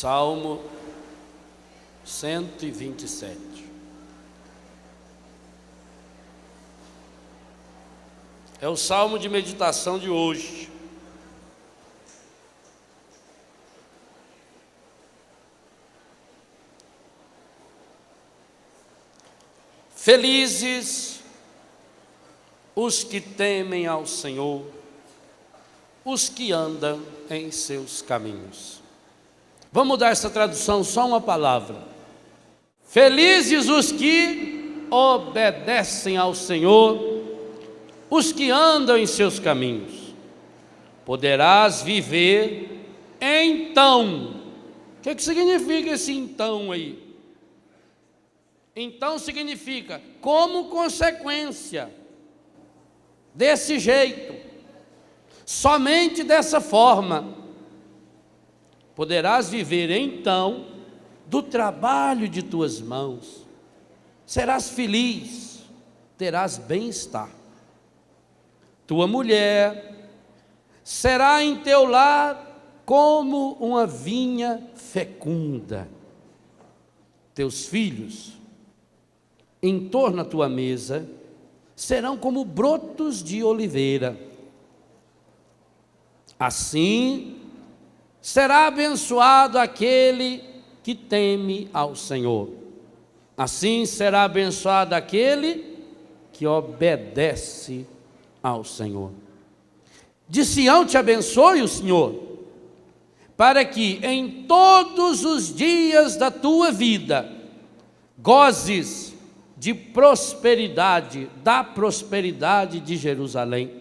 Salmo 127. É o salmo de meditação de hoje. Felizes os que temem ao Senhor, os que andam em seus caminhos. Vamos mudar essa tradução, só uma palavra. Felizes os que obedecem ao Senhor, os que andam em seus caminhos. Poderás viver então. O que significa esse então aí? Então significa como consequência, desse jeito, somente dessa forma. Poderás viver então do trabalho de tuas mãos, serás feliz, terás bem-estar. Tua mulher será em teu lar como uma vinha fecunda. Teus filhos em torno da tua mesa serão como brotos de oliveira. Assim será abençoado aquele que teme ao Senhor. Assim será abençoado aquele que obedece ao Senhor. De Sião te abençoe o Senhor, para que em todos os dias da tua vida gozes de prosperidade, da prosperidade de Jerusalém,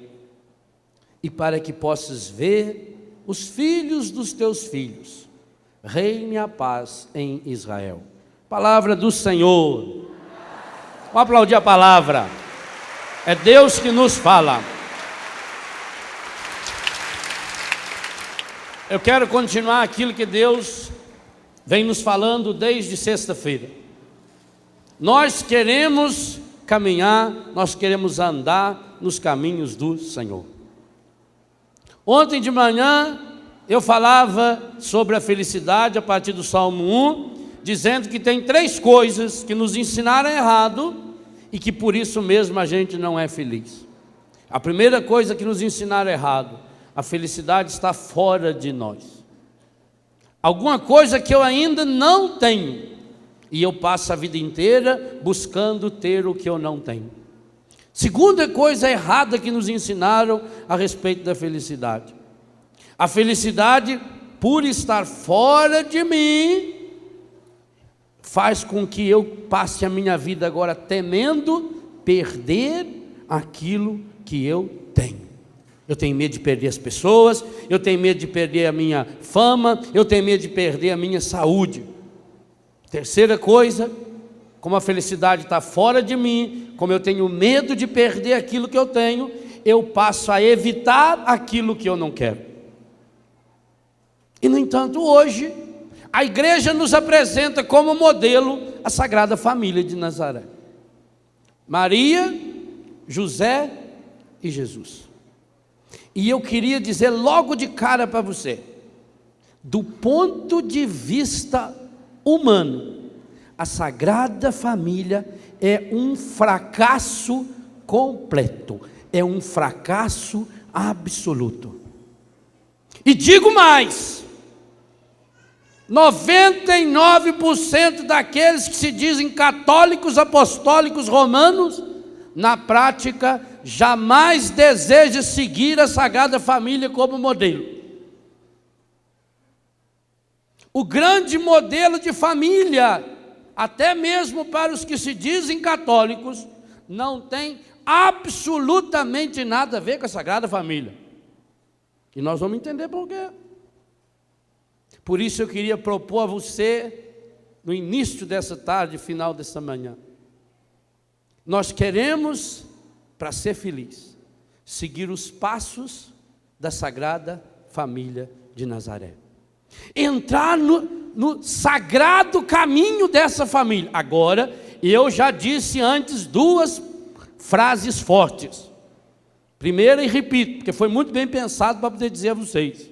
e para que possas ver os filhos dos teus filhos, reine a paz em Israel. Palavra do Senhor. Vamos aplaudir a palavra. É Deus que nos fala. Eu quero continuar aquilo que Deus vem nos falando desde sexta-feira. Nós queremos caminhar, nós queremos andar nos caminhos do Senhor. Ontem de manhã eu falava sobre a felicidade a partir do Salmo 1, dizendo que tem 3 coisas que nos ensinaram errado e que por isso mesmo a gente não é feliz. A primeira coisa que nos ensinaram errado: a felicidade está fora de nós. Alguma coisa que eu ainda não tenho, e eu passo a vida inteira buscando ter o que eu não tenho. Segunda coisa errada que nos ensinaram a respeito da felicidade: a felicidade, por estar fora de mim, faz com que eu passe a minha vida agora temendo perder aquilo que eu tenho. Eu tenho medo de perder as pessoas, eu tenho medo de perder a minha fama, eu tenho medo de perder a minha saúde. Terceira coisa: como a felicidade está fora de mim, como eu tenho medo de perder aquilo que eu tenho, eu passo a evitar aquilo que eu não quero. E no entanto, hoje, a igreja nos apresenta como modelo a Sagrada Família de Nazaré: Maria, José e Jesus. E eu queria dizer logo de cara para você, do ponto de vista humano, a Sagrada Família é um fracasso completo, é um fracasso absoluto. E digo mais: 99% daqueles que se dizem católicos, apostólicos, romanos, na prática jamais deseja seguir a Sagrada Família como modelo. O grande modelo de família, até mesmo para os que se dizem católicos, não tem absolutamente nada a ver com a Sagrada Família. E nós vamos entender por quê. Por isso eu queria propor a você, no início dessa tarde, final dessa manhã, nós queremos, para ser feliz, seguir os passos da Sagrada Família de Nazaré. Entrar no sagrado caminho dessa família. Agora, eu já disse antes 2 frases fortes. Primeira, e repito, porque foi muito bem pensado para poder dizer a vocês: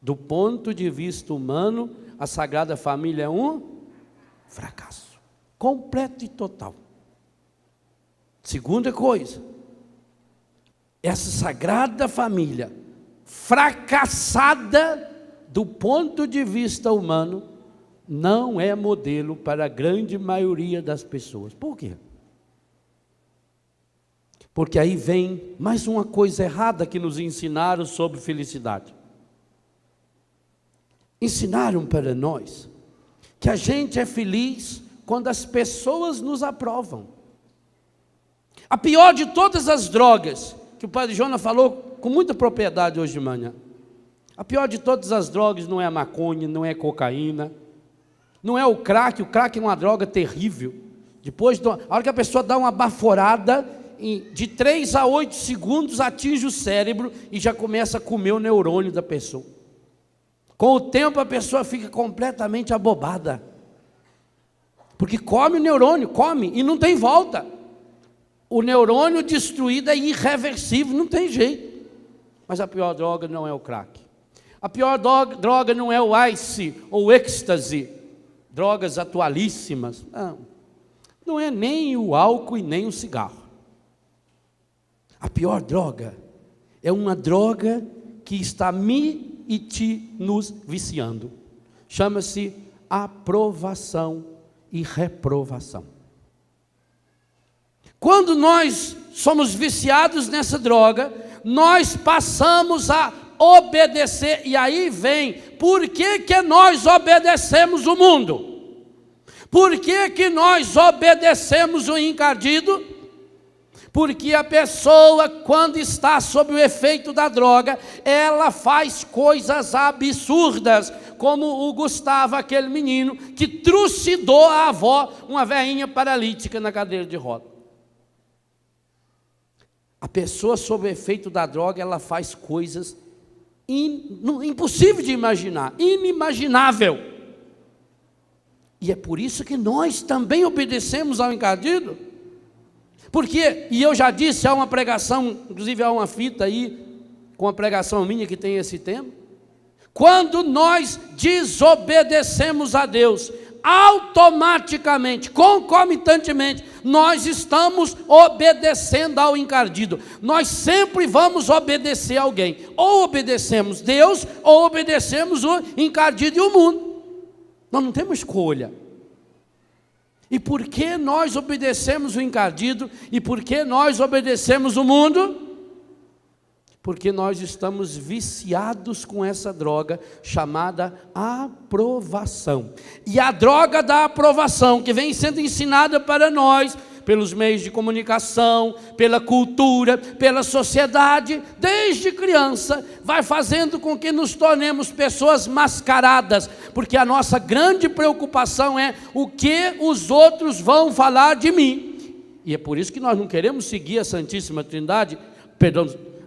do ponto de vista humano, a Sagrada Família é um fracasso completo e total. Segunda coisa, essa Sagrada Família fracassada do ponto de vista humano não é modelo para a grande maioria das pessoas. Por quê? Porque aí vem mais uma coisa errada que nos ensinaram sobre felicidade. Ensinaram para nós que a gente é feliz quando as pessoas nos aprovam. A pior de todas as drogas, que o padre Jonas falou com muita propriedade hoje de manhã. A pior de todas as drogas não é a maconha, não é a cocaína, não é o crack é uma droga terrível. Depois, a hora que a pessoa dá uma baforada, de 3 a 8 segundos atinge o cérebro e já começa a comer o neurônio da pessoa. Com o tempo a pessoa fica completamente abobada, porque come o neurônio, come e não tem volta. O neurônio destruído é irreversível, não tem jeito. Mas a pior droga não é o crack. A pior droga não é o ice ou o êxtase, drogas atualíssimas. Não é nem o álcool e nem o cigarro. A pior droga é uma droga que está me e te nos viciando. Chama-se aprovação e reprovação. Quando nós somos viciados nessa droga, nós passamos a obedecer, e aí vem, por que nós obedecemos o mundo? Por que nós obedecemos o encardido? Porque a pessoa, quando está sob o efeito da droga, ela faz coisas absurdas, como o Gustavo, aquele menino que trucidou a avó, uma velhinha paralítica na cadeira de roda. A pessoa sob o efeito da droga, ela faz coisas impossível de imaginar, inimaginável. E é por isso que nós também obedecemos ao encardido. Porque, e eu já disse, há uma pregação, inclusive há uma fita aí, com a pregação minha que tem esse tema. Quando nós desobedecemos a Deus, automaticamente, concomitantemente, nós estamos obedecendo ao encardido. Nós sempre vamos obedecer a alguém. Ou obedecemos Deus, ou obedecemos o encardido e o mundo. Nós não temos escolha. E por que nós obedecemos o encardido? E por que nós obedecemos o mundo? Porque nós estamos viciados com essa droga chamada aprovação. E a droga da aprovação, que vem sendo ensinada para nós, pelos meios de comunicação, pela cultura, pela sociedade, desde criança, vai fazendo com que nos tornemos pessoas mascaradas, porque a nossa grande preocupação é o que os outros vão falar de mim. E é por isso que nós não queremos seguir a Santíssima Trindade,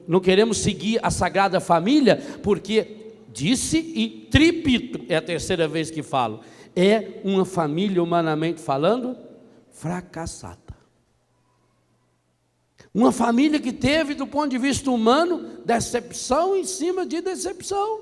não queremos seguir a Sagrada Família, porque disse e tripito, é a terceira vez que falo, é uma família, humanamente falando, fracassada. Uma família que teve, do ponto de vista humano, decepção em cima de decepção.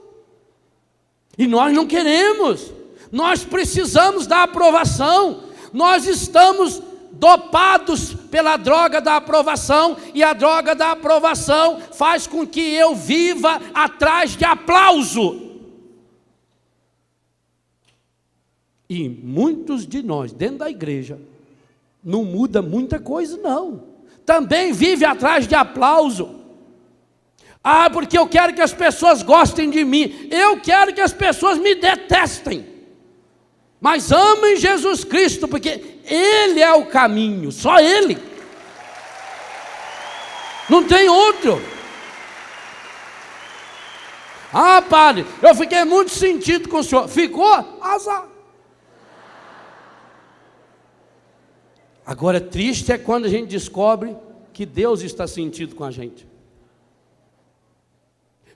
E nós não queremos, nós precisamos da aprovação, nós estamos dopados pela droga da aprovação, e a droga da aprovação faz com que eu viva atrás de aplauso. E muitos de nós, dentro da igreja, não muda muita coisa não, também vive atrás de aplauso. Porque eu quero que as pessoas gostem de mim, eu quero que as pessoas me detestem, mas amem Jesus Cristo, porque Ele é o caminho, só Ele, não tem outro. Padre, eu fiquei muito sentido com o senhor. Ficou? Azar. Agora, triste é quando a gente descobre que Deus está sentido com a gente.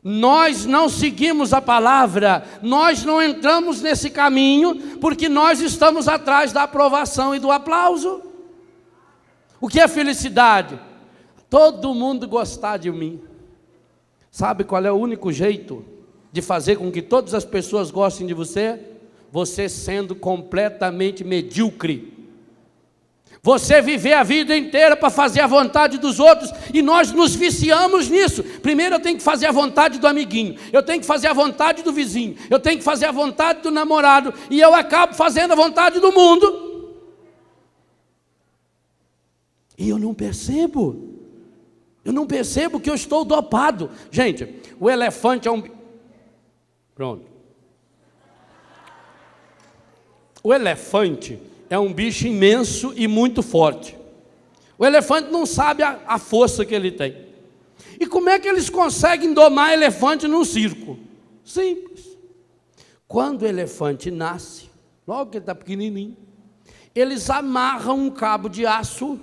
Nós não seguimos a palavra, nós não entramos nesse caminho, porque nós estamos atrás da aprovação e do aplauso. O que é felicidade? Todo mundo gostar de mim. Sabe qual é o único jeito de fazer com que todas as pessoas gostem de você? você sendo completamente medíocre. Você viver a vida inteira para fazer a vontade dos outros, e nós nos viciamos nisso. Primeiro eu tenho que fazer a vontade do amiguinho, eu tenho que fazer a vontade do vizinho, eu tenho que fazer a vontade do namorado, e eu acabo fazendo a vontade do mundo. E eu não percebo que eu estou dopado. Gente, o elefante é um... Pronto. O elefante é um bicho imenso e muito forte. O elefante não sabe a força que ele tem. E como é que eles conseguem domar elefante num circo? Simples. Quando o elefante nasce, logo que ele está pequenininho, eles amarram um cabo de aço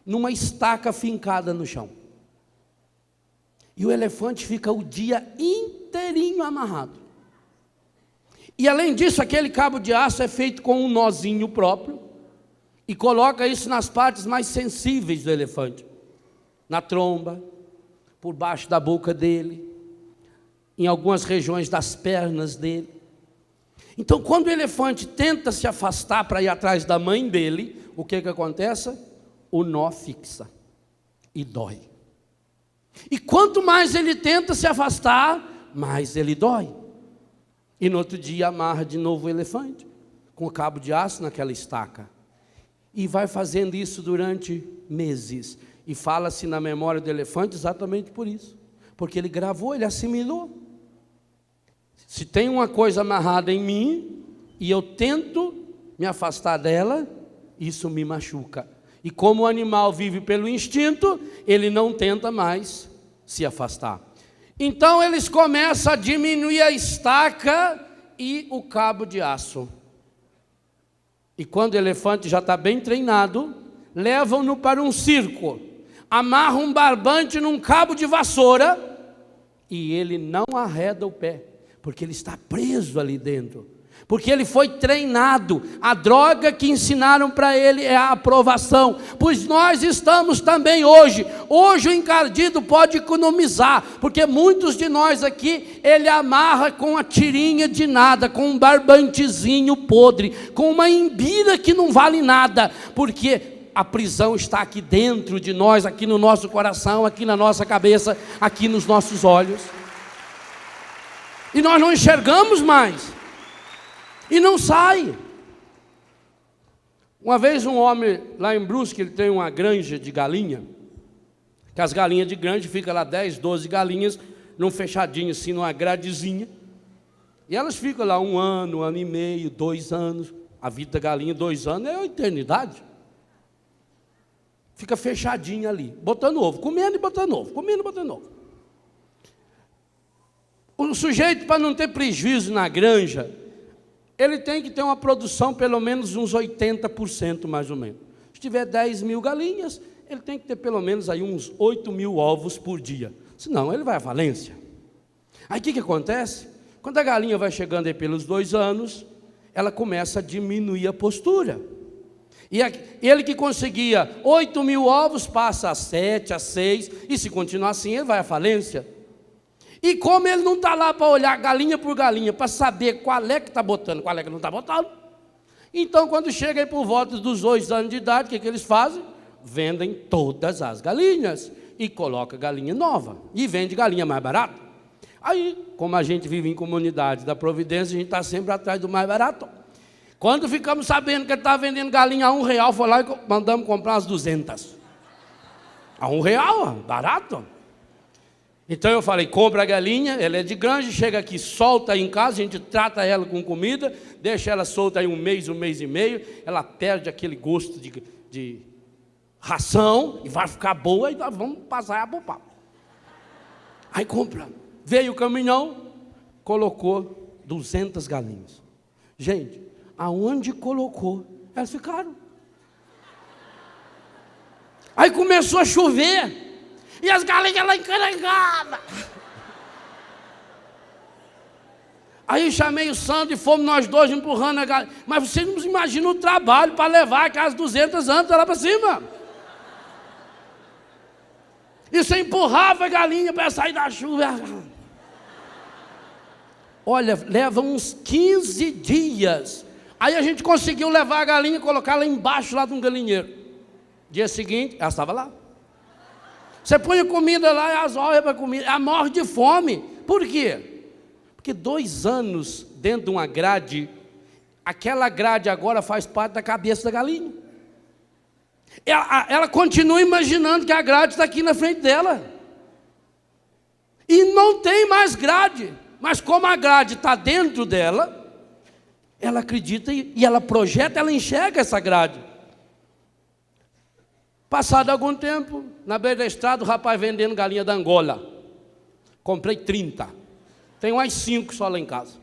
numa estaca fincada no chão. E o elefante fica o dia inteirinho amarrado. E além disso, aquele cabo de aço é feito com um nozinho próprio, e coloca isso nas partes mais sensíveis do elefante, na tromba, por baixo da boca dele, em algumas regiões das pernas dele. Então, quando o elefante tenta se afastar para ir atrás da mãe dele, o que acontece? O nó fixa e dói. E quanto mais ele tenta se afastar, mais ele dói. E no outro dia amarra de novo o elefante, com o cabo de aço naquela estaca. E vai fazendo isso durante meses. E fala-se na memória do elefante exatamente por isso. Porque ele gravou, ele assimilou. Se tem uma coisa amarrada em mim, e eu tento me afastar dela, isso me machuca. E como o animal vive pelo instinto, ele não tenta mais se afastar. Então eles começam a diminuir a estaca e o cabo de aço. E quando o elefante já está bem treinado, levam-no para um circo, amarram um barbante num cabo de vassoura, e ele não arreda o pé, porque ele está preso ali dentro. Porque ele foi treinado, a droga que ensinaram para ele é a aprovação, pois nós estamos também hoje o encardido pode economizar, porque muitos de nós aqui, ele amarra com a tirinha de nada, com um barbantezinho podre, com uma imbira que não vale nada, porque a prisão está aqui dentro de nós, aqui no nosso coração, aqui na nossa cabeça, aqui nos nossos olhos, e nós não enxergamos mais. E não sai. Uma vez um homem lá em Brusque, ele tem uma granja de galinha, que as galinhas de granja ficam lá 10, 12 galinhas, num fechadinho assim, numa gradezinha, e elas ficam lá 1 ano, 1 ano e meio, 2 anos, a vida da galinha 2 anos é uma eternidade, fica fechadinha ali, botando ovo, comendo e botando ovo, comendo e botando ovo. O sujeito, para não ter prejuízo na granja, ele tem que ter uma produção pelo menos uns 80% mais ou menos. Se tiver 10 mil galinhas, ele tem que ter pelo menos aí uns 8 mil ovos por dia. Senão ele vai à falência. Aí o que acontece? Quando a galinha vai chegando aí pelos 2 anos, ela começa a diminuir a postura. E ele que conseguia 8 mil ovos, passa a 7, a 6, e se continuar assim, ele vai à falência. E como ele não está lá para olhar galinha por galinha, para saber qual é que está botando, qual é que não está botando, então quando chega aí por volta dos 2 anos de idade, o que eles fazem? Vendem todas as galinhas e coloca galinha nova, e vende galinha mais barata. Aí, como a gente vive em comunidade da Providência, a gente está sempre atrás do mais barato. Quando ficamos sabendo que ele estava vendendo galinha a R$1, foi lá e mandamos comprar as 200. A R$1, barato. Então eu falei, compra a galinha, ela é de granja, chega aqui, solta aí em casa, a gente trata ela com comida, deixa ela solta aí 1 mês, 1 mês e meio, ela perde aquele gosto de ração, e vai ficar boa, e nós vamos passar a poupar. Aí compra, veio o caminhão, colocou 200 galinhas. Gente, aonde colocou, elas ficaram. Aí começou a chover, e as galinhas lá encarangadas. Aí chamei o Sandro e fomos nós dois empurrando a galinha. Mas vocês não imaginam o trabalho para levar aquelas 200 antes lá para cima. E você empurrava a galinha para sair da chuva. Olha, leva uns 15 dias. Aí a gente conseguiu levar a galinha e colocar lá embaixo lá de um galinheiro. Dia seguinte, ela estava lá. Você põe a comida lá e as olhas para comer, ela morre de fome. Por quê? Porque 2 anos dentro de uma grade, aquela grade agora faz parte da cabeça da galinha. Ela continua imaginando que a grade está aqui na frente dela. E não tem mais grade. Mas como a grade está dentro dela, ela acredita e ela projeta, ela enxerga essa grade. Passado algum tempo, na beira da estrada, o rapaz vendendo galinha da Angola. Comprei 30. Tem umas 5 só lá em casa.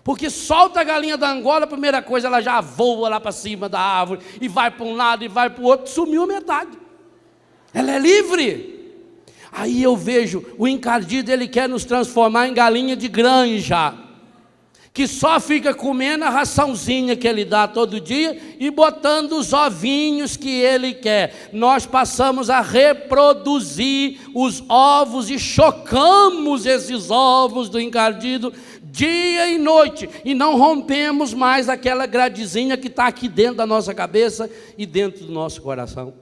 Porque solta a galinha da Angola, a primeira coisa, ela já voa lá para cima da árvore, e vai para um lado e vai para o outro, sumiu a metade. Ela é livre. Aí eu vejo, o encardido, ele quer nos transformar em galinha de granja, que só fica comendo a raçãozinha que ele dá todo dia e botando os ovinhos que ele quer. Nós passamos a reproduzir os ovos e chocamos esses ovos do encardido dia e noite, e não rompemos mais aquela gradezinha que está aqui dentro da nossa cabeça e dentro do nosso coração.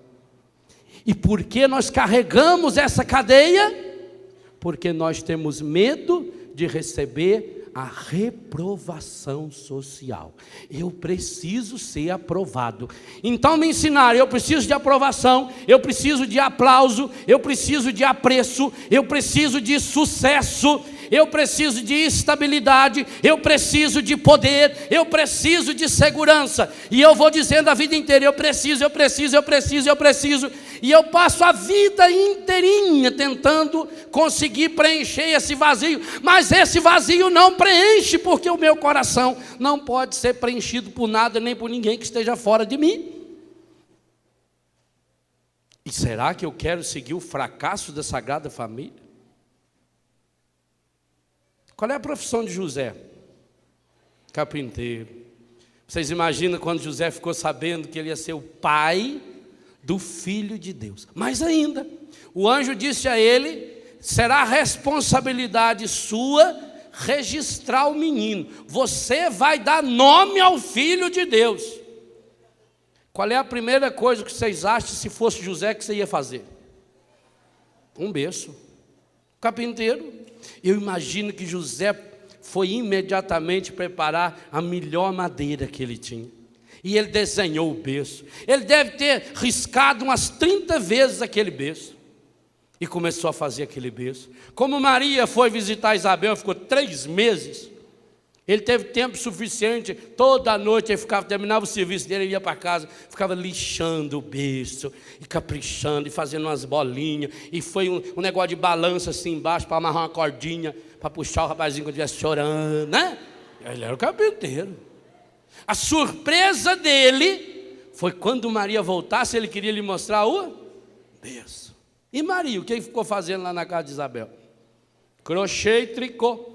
E por que nós carregamos essa cadeia? Porque nós temos medo de receber a reprovação social. Eu preciso ser aprovado. Então me ensinaram, eu preciso de aprovação, eu preciso de aplauso, eu preciso de apreço, eu preciso de sucesso, eu preciso de estabilidade, eu preciso de poder, eu preciso de segurança. E eu vou dizendo a vida inteira, eu preciso. E eu passo a vida inteirinha tentando conseguir preencher esse vazio. Mas esse vazio não preenche, porque o meu coração não pode ser preenchido por nada, nem por ninguém que esteja fora de mim. E será que eu quero seguir o fracasso da Sagrada Família? Qual é a profissão de José? Carpinteiro. Vocês imaginam quando José ficou sabendo que ele ia ser o pai do Filho de Deus? Mais ainda, o anjo disse a ele: será responsabilidade sua registrar o menino. Você vai dar nome ao Filho de Deus. Qual é a primeira coisa que vocês acham, se fosse José, que você ia fazer? Um berço. Carpinteiro. Eu imagino que José foi imediatamente preparar a melhor madeira que ele tinha. E ele desenhou o berço. Ele deve ter riscado umas 30 vezes aquele berço. E começou a fazer aquele berço. Como Maria foi visitar Isabel, ficou 3 meses. Ele teve tempo suficiente, toda noite ele terminava o serviço dele, ele ia para casa, ficava lixando o berço, e caprichando, e fazendo umas bolinhas, e foi um negócio de balança assim embaixo, para amarrar uma cordinha, para puxar o rapazinho quando estivesse chorando, né? Ele era o carpinteiro. A surpresa dele foi quando Maria voltasse, ele queria lhe mostrar o berço. E Maria, o que ele ficou fazendo lá na casa de Isabel? Crochê e tricô.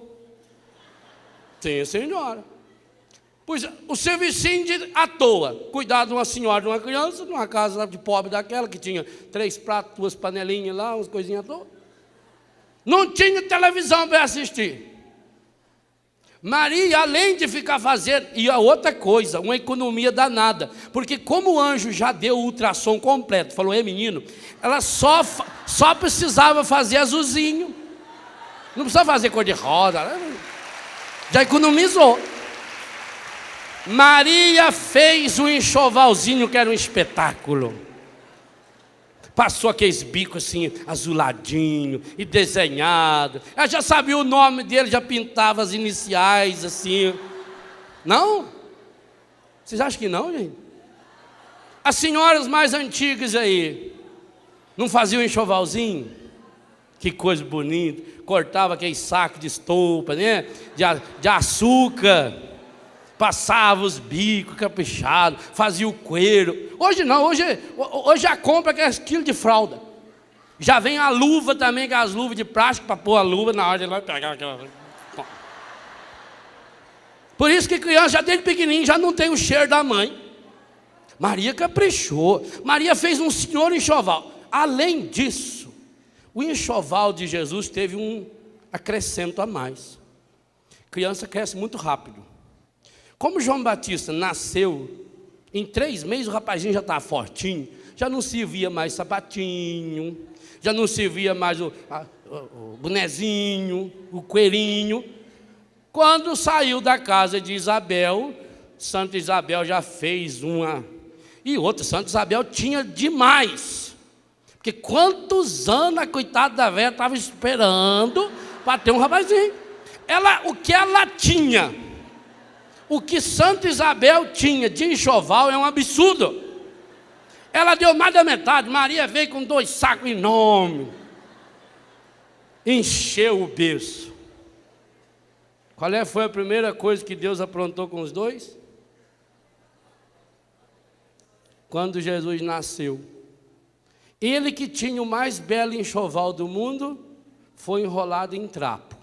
Sim, senhora. Pois o servicinho à toa, cuidar de uma senhora, de uma criança, numa casa de pobre daquela, que tinha 3 pratos, 2 panelinhas lá, umas coisinhas à toa. Não tinha televisão para assistir. Maria, além de ficar fazendo, e a outra coisa, uma economia danada, porque como o anjo já deu o ultrassom completo, falou: ei menino, ela só precisava fazer azulzinho, não precisava fazer cor de rosa, já economizou. Maria fez um enxovalzinho que era um espetáculo. Passou aqueles bicos assim, azuladinho e desenhado. Ela já sabia o nome dele, já pintava as iniciais assim. Não? Vocês acham que não, gente? As senhoras mais antigas aí, não faziam enxovalzinho? Que coisa bonita. Cortava aquele saco de estopa, né? De açúcar. Passava os bicos caprichados, fazia o coeiro. Hoje não, hoje a compra é quilo de fralda. Já vem a luva também, que é as luvas de plástico para pôr a luva na hora de lá pegar aquela. Por isso que criança já desde pequenininho já não tem o cheiro da mãe. Maria caprichou. Maria fez um senhor enxoval. Além disso, o enxoval de Jesus teve um acrescento a mais. Criança cresce muito rápido. Como João Batista nasceu, em 3 meses o rapazinho já estava fortinho, já não servia mais sapatinho, já não servia mais o bonezinho, o coelhinho. Quando saiu da casa de Isabel, Santa Isabel já fez uma. E outra, Santa Isabel tinha demais. Porque quantos anos a coitada da velha estava esperando para ter um rapazinho. O que ela tinha, o que Santa Isabel tinha de enxoval é um absurdo. Ela deu mais da metade. Maria veio com 2 sacos enormes, encheu o berço. Foi a primeira coisa que Deus aprontou com os 2? Quando Jesus nasceu, ele que tinha o mais belo enxoval do mundo, foi enrolado em trapo.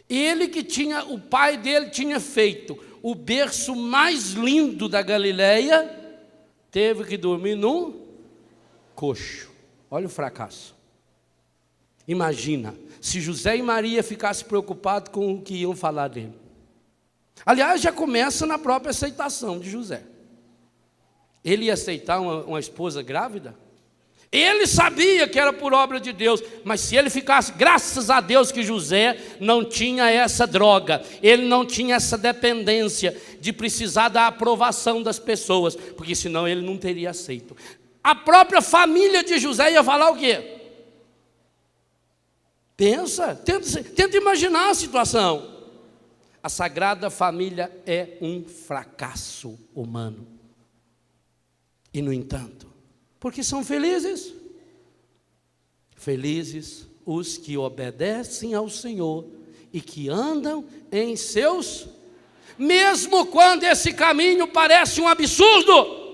Ele que o pai dele tinha feito o berço mais lindo da Galileia, teve que dormir num coxo. Olha o fracasso. Imagina, se José e Maria ficassem preocupados com o que iam falar dele. Aliás, já começa na própria aceitação de José. Ele ia aceitar uma esposa grávida? Ele sabia que era por obra de Deus, mas se ele ficasse, graças a Deus que José não tinha essa droga, ele não tinha essa dependência de precisar da aprovação das pessoas, porque senão ele não teria aceito. A própria família de José ia falar o quê? Tenta imaginar a situação. A Sagrada Família é um fracasso humano. E no entanto, porque são felizes. Felizes os que obedecem ao Senhor e que andam em seus, mesmo quando esse caminho parece um absurdo.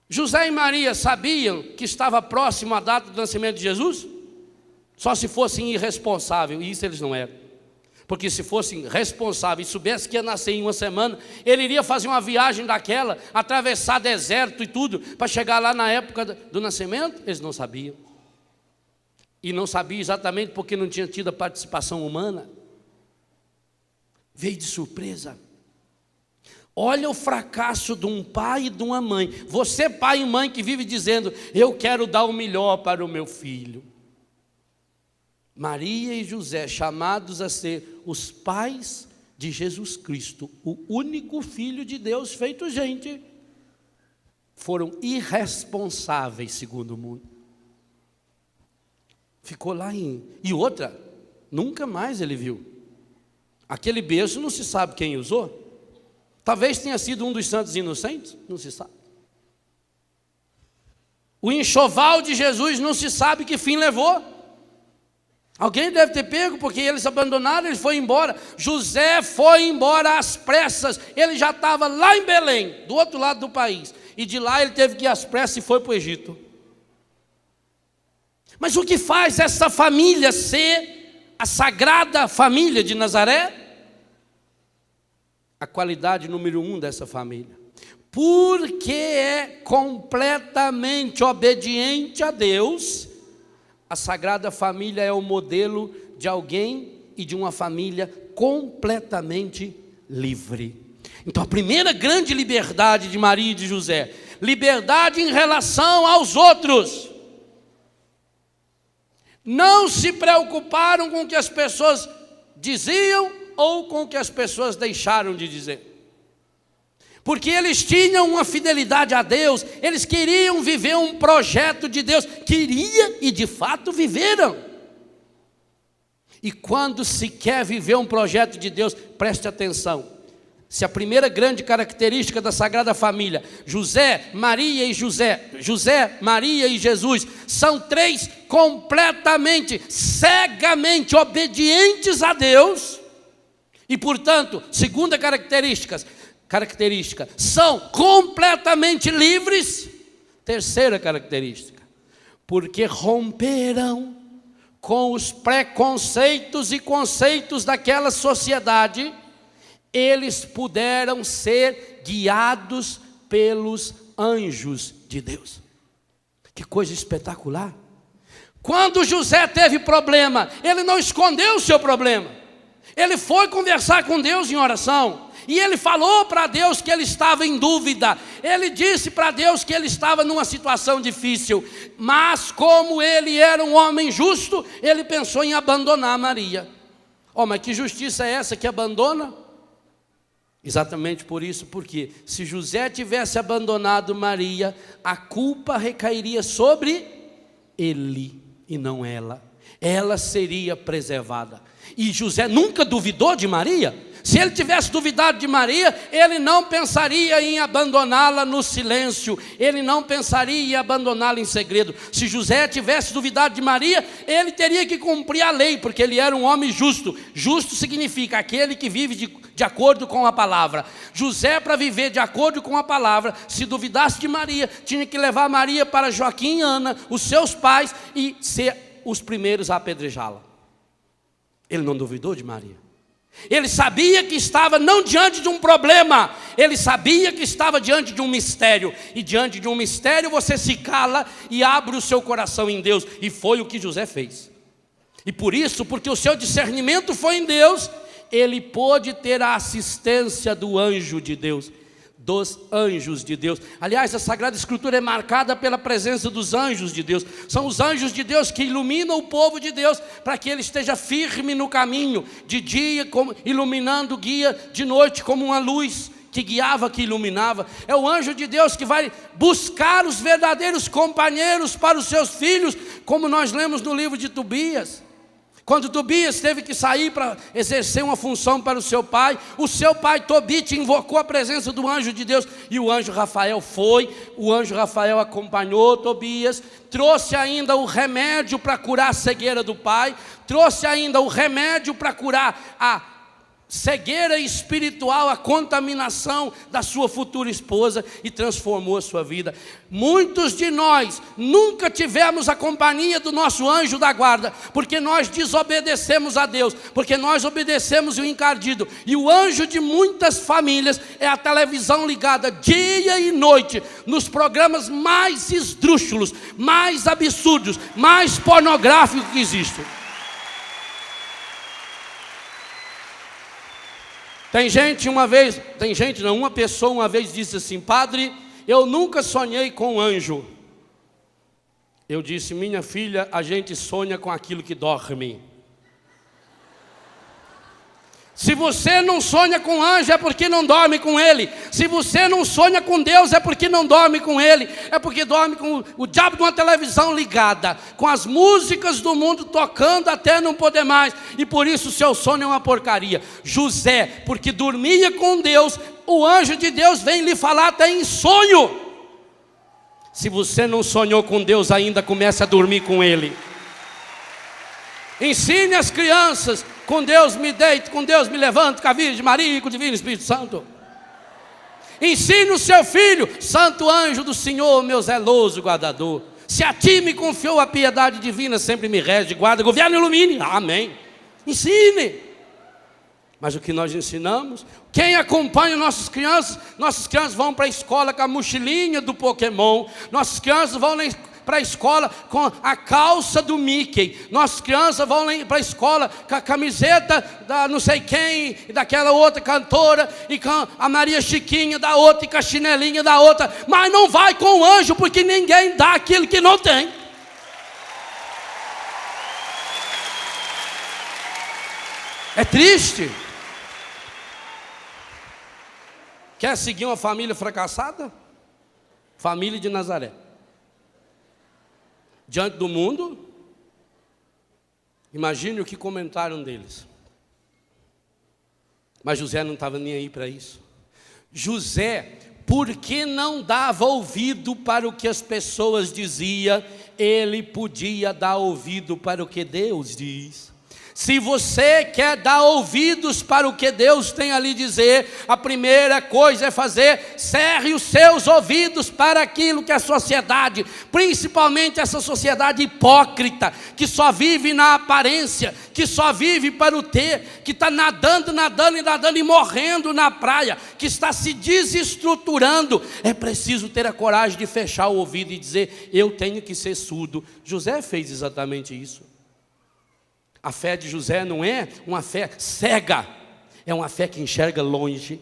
José e Maria sabiam que estava próximo a data do nascimento de Jesus? Só se fossem irresponsáveis, e isso eles não eram. Porque se fossem responsáveis e soubessem que ia nascer em 1 semana, ele iria fazer uma viagem daquela, atravessar deserto e tudo, para chegar lá na época do nascimento. Eles não sabiam. E não sabiam exatamente porque não tinha tido a participação humana. Veio de surpresa. Olha o fracasso de um pai e de uma mãe. Você, pai e mãe, que vive dizendo, eu quero dar o melhor para o meu filho. Maria e José, chamados a ser os pais de Jesus Cristo, o único Filho de Deus feito gente, foram irresponsáveis, segundo o mundo. Ficou lá E outra, nunca mais ele viu. Aquele berço não se sabe quem usou. Talvez tenha sido um dos santos inocentes, não se sabe. O enxoval de Jesus não se sabe que fim levou. Alguém deve ter pego, porque eles abandonaram, ele foi embora. José foi embora às pressas. Ele já estava lá em Belém, do outro lado do país. E de lá ele teve que ir às pressas e foi para o Egito. Mas o que faz essa família ser a Sagrada Família de Nazaré? A qualidade número 1 dessa família. Porque é completamente obediente a Deus. A Sagrada Família é o modelo de alguém e de uma família completamente livre. Então a primeira grande liberdade de Maria e de José, liberdade em relação aos outros. Não se preocuparam com o que as pessoas diziam ou com o que as pessoas deixaram de dizer. Porque eles tinham uma fidelidade a Deus, eles queriam viver um projeto de Deus, e de fato viveram. E quando se quer viver um projeto de Deus, preste atenção, se a primeira grande característica da Sagrada Família, José, Maria e Jesus, são 3 completamente, cegamente obedientes a Deus, e portanto, segunda característica, são completamente livres. Terceira característica, porque romperam com os preconceitos e conceitos daquela sociedade, eles puderam ser guiados pelos anjos de Deus. Que coisa espetacular! Quando José teve problema, ele não escondeu o seu problema. Ele foi conversar com Deus em oração. E ele falou para Deus que ele estava em dúvida. Ele disse para Deus que ele estava numa situação difícil. Mas como ele era um homem justo, ele pensou em abandonar Maria. Mas que justiça é essa que abandona? Exatamente por isso, porque se José tivesse abandonado Maria, a culpa recairia sobre ele e não ela. Ela seria preservada. E José nunca duvidou de Maria. Se ele tivesse duvidado de Maria, ele não pensaria em abandoná-la no silêncio. Ele não pensaria em abandoná-la em segredo. Se José tivesse duvidado de Maria, ele teria que cumprir a lei, porque ele era um homem justo. Justo significa aquele que vive de acordo com a palavra. José, para viver de acordo com a palavra, se duvidasse de Maria, tinha que levar Maria para Joaquim e Ana, os seus pais, e ser os primeiros a apedrejá-la. Ele não duvidou de Maria. Ele sabia que estava não diante de um problema, ele sabia que estava diante de um mistério. E diante de um mistério você se cala e abre o seu coração em Deus. E foi o que José fez. E por isso, porque o seu discernimento foi em Deus, ele pôde ter a assistência do anjo de Deus, dos anjos de Deus. Aliás, a Sagrada Escritura é marcada pela presença dos anjos de Deus. São os anjos de Deus que iluminam o povo de Deus, para que ele esteja firme no caminho, de dia como iluminando o guia, de noite como uma luz que guiava, que iluminava. É o anjo de Deus que vai buscar os verdadeiros companheiros para os seus filhos, como nós lemos no livro de Tobias. Quando Tobias teve que sair para exercer uma função para o seu pai Tobit invocou a presença do anjo de Deus, e o anjo Rafael foi. O anjo Rafael acompanhou Tobias, trouxe ainda o remédio para curar a cegueira do pai, trouxe ainda o remédio para curar a cegueira espiritual, a contaminação da sua futura esposa, e transformou a sua vida. Muitos de nós nunca tivemos a companhia do nosso anjo da guarda, porque nós desobedecemos a Deus, porque nós obedecemos o encardido. E o anjo de muitas famílias é a televisão ligada dia e noite, nos programas mais esdrúxulos, mais absurdos, mais pornográficos que existem. Uma pessoa uma vez disse assim: padre, eu nunca sonhei com um anjo. Eu disse: minha filha, a gente sonha com aquilo que dorme. Se você não sonha com anjo, é porque não dorme com ele. Se você não sonha com Deus, é porque não dorme com ele. É porque dorme com o diabo de uma televisão ligada, com as músicas do mundo tocando até não poder mais. E por isso o seu sono é uma porcaria. José, porque dormia com Deus, o anjo de Deus vem lhe falar até em sonho. Se você não sonhou com Deus ainda, comece a dormir com ele. Ensine as crianças: com Deus me deito, com Deus me levanto, com a Virgem Maria e com o Divino Espírito Santo. Ensine o seu filho: santo anjo do Senhor, meu zeloso guardador, se a ti me confiou a piedade divina, sempre me rege, guarda, governa e ilumine. Amém. Ensine. Mas o que nós ensinamos? Quem acompanha nossas crianças vão para a escola com a mochilinha do Pokémon. Nossas crianças vão para a escola com a calça do Mickey. Nossas crianças vão para a escola com a camiseta da não sei quem, daquela outra cantora, e com a Maria Chiquinha da outra, e com a chinelinha da outra. Mas não vai com o anjo, porque ninguém dá aquilo que não tem. É triste. Quer seguir uma família fracassada? Família de Nazaré. Diante do mundo, imagine o que comentaram deles. Mas José não estava nem aí para isso. José, porque não dava ouvido para o que as pessoas diziam, ele podia dar ouvido para o que Deus diz. Se você quer dar ouvidos para o que Deus tem a lhe dizer, a primeira coisa é cerre os seus ouvidos para aquilo que a sociedade, principalmente essa sociedade hipócrita, que só vive na aparência, que só vive para o ter, que está nadando e morrendo na praia, que está se desestruturando. É preciso ter a coragem de fechar o ouvido e dizer: eu tenho que ser surdo. José fez exatamente isso. A fé de José não é uma fé cega, é uma fé que enxerga longe.